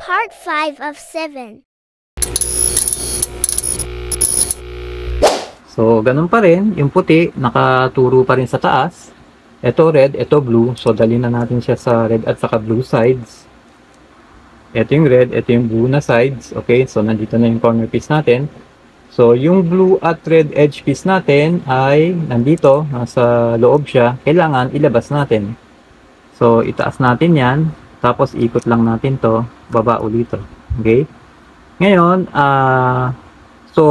Part 5 of 7. So, ganun pa rin. Yung puti, nakaturo pa rin sa taas. Ito red, ito blue. So, dali na natin siya sa red at saka blue sides. Ito yung red, ito yung blue na sides. Okay, so nandito na yung corner piece natin. So, yung blue at red edge piece natin ay nandito, nasa loob siya. Kailangan ilabas natin. So, itaas natin yan. Tapos, ikot lang natin to. Baba ulit to. Okay? Ngayon, so,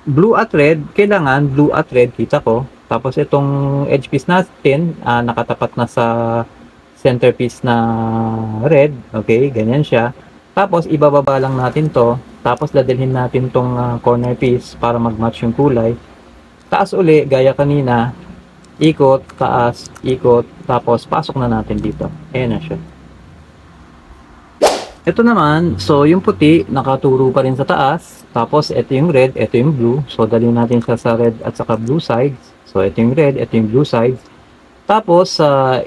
blue at red, kailangan blue at red, kita ko. Tapos, itong edge piece natin, nakatapat na sa centerpiece na red. Okay, ganyan siya. Tapos, ibababa lang natin to. Tapos, dadalhin natin tong corner piece para mag-match yung kulay. Taas uli, gaya kanina. Ikot, taas, ikot. Tapos, pasok na natin dito. Ayan na siya. Ito naman, so yung puti, nakaturo pa rin sa taas. Tapos, ito yung red, ito yung blue. So, dalhin natin siya sa red at saka blue sides. So, ito yung red, ito yung blue sides. Tapos,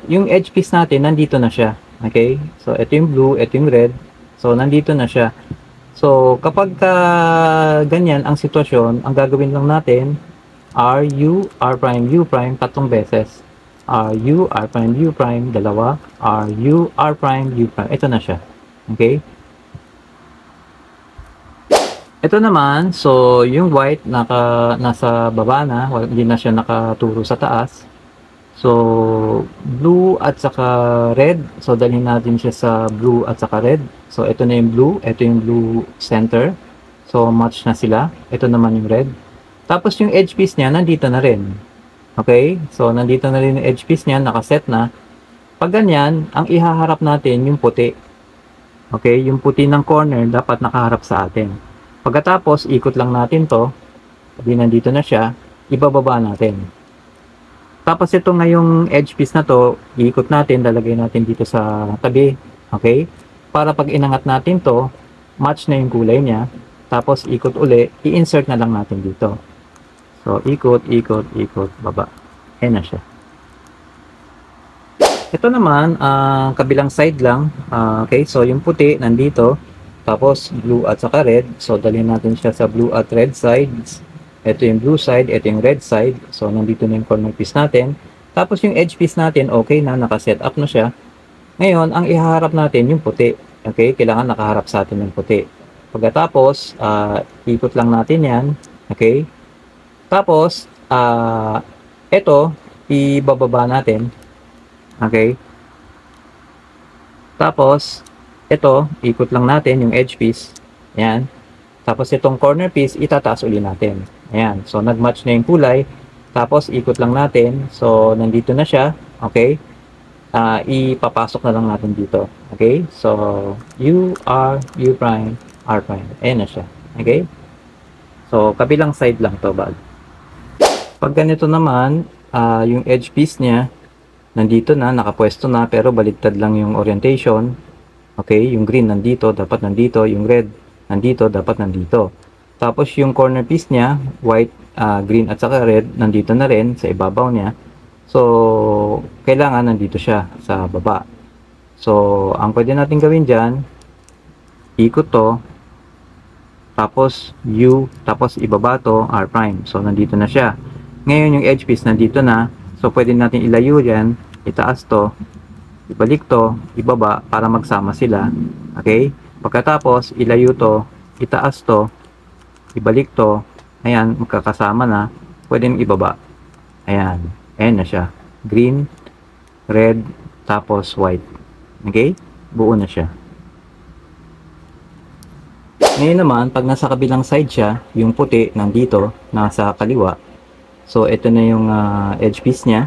yung edge piece natin, nandito na siya. Okay? So, ito yung blue, ito yung red. So, nandito na siya. So, kapag ganyan ang sitwasyon, ang gagawin lang natin, R, U, R prime, U prime, tatlong beses. R, U, R prime, U prime, dalawa. R, U, R prime, U prime. Ito na siya. Okay? Ito naman, so, yung white, nasa baba na, hindi na siya nakaturo sa taas. So, blue at saka red. So, dalhin natin siya sa blue at saka red. So, ito na yung blue. Ito yung blue center. So, match na sila. Ito naman yung red. Tapos, yung edge piece niya, nandito na rin. Okay? So, nandito na rin yung edge piece niya. Nakaset na. Pag ganyan, ang ihaharap natin yung puti. Okay? Yung puti ng corner, dapat nakaharap sa atin. Pagkatapos, ikot lang natin to. Sabi, nandito na siya. Ibababa natin. Tapos ito ngayong edge piece na to, iikot natin, lalagay natin dito sa tabi. Okay? Para pag inangat natin to, match na yung kulay niya. Tapos ikot uli, i-insert na lang natin dito. So, ikot, ikot, ikot, baba. Ayan na siya. Ito naman, kabilang side lang. Okay? So, yung puti, nandito. Tapos, blue at saka red. So, dalhin natin siya sa blue at red sides. Ito yung blue side, ito yung red side. So, nandito na yung corner piece natin. Tapos, yung edge piece natin, okay na, nakaset up na siya. Ngayon, ang ihaharap natin yung puti. Okay? Kailangan nakaharap sa atin yung puti. Pagkatapos, ikot lang natin yan. Okay? Tapos, ito, ibababa natin. Okay? Tapos, ito, ikot lang natin yung edge piece. Yan. Tapos, itong corner piece, itataas uli natin. Ayan. So, nag-match na yung kulay. Tapos, ikot lang natin. So, nandito na siya. Okay? Ipapasok na lang natin dito. Okay? So, U, R, U prime, R prime. Ayan na siya. Okay? So, kabilang side lang to, bag. Pag ganito naman, yung edge piece niya, nandito na, nakapwesto na, pero baligtad lang yung orientation. Okay? Yung green nandito, dapat nandito. Yung red, nandito, dapat nandito. Tapos yung corner piece niya, white, green at saka red, nandito na rin sa ibabaw niya. So, kailangan nandito siya sa baba. So, ang pwede natin gawin dyan, ikot to, tapos U, tapos ibaba to, R prime. So, nandito na siya. Ngayon yung edge piece nandito na. So, pwede natin ilayo yan, itaas to, ibalik to, ibaba para magsama sila. Okay? Pagkatapos, ilayo to, itaas to, ibalik to, ayan, magkakasama na, pwedeng ibaba. Ayan, ayan na siya. Green, red, tapos white. Okay? Buo na siya. Ngayon naman, pag nasa kabilang side siya, yung puti nandito, nasa kaliwa. So, ito na yung edge piece niya.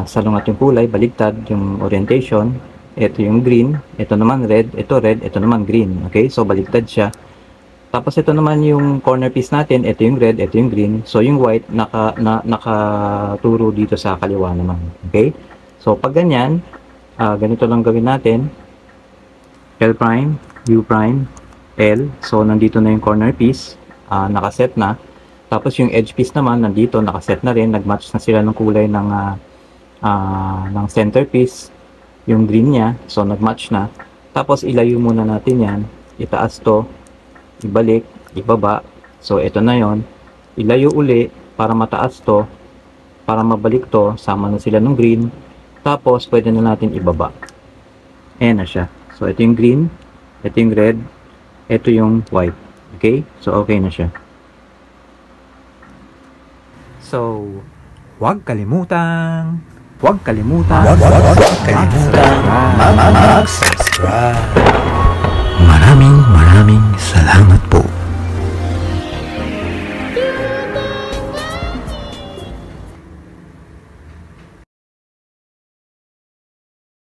Salungat yung kulay, baligtad yung orientation. Ito yung green, ito naman red, ito naman green. Okay? So, baligtad siya. Tapos ito naman yung corner piece natin, ito yung red, ito yung green. So yung white nakaturo dito sa kaliwa naman. Okay? So pag ganyan, ganito lang gawin natin. L prime, U prime, L. So nandito na yung corner piece, nakaset na. Tapos yung edge piece naman nandito, nakaset na rin, nagmatch na sila ng kulay ng centerpiece, yung green niya. So nagmatch na. Tapos ilayo muna natin yan. Itaas to, ibalik, ibaba. So ito na yon. Ilayo uli para mataas to, para mabalik to, sama na sila ng green. Tapos pwede na natin ibaba. Ayan na siya. So ito yung green, ito yung red, ito yung white. Okay? So okay na siya. So, huwag kalimutang mag-subscribe.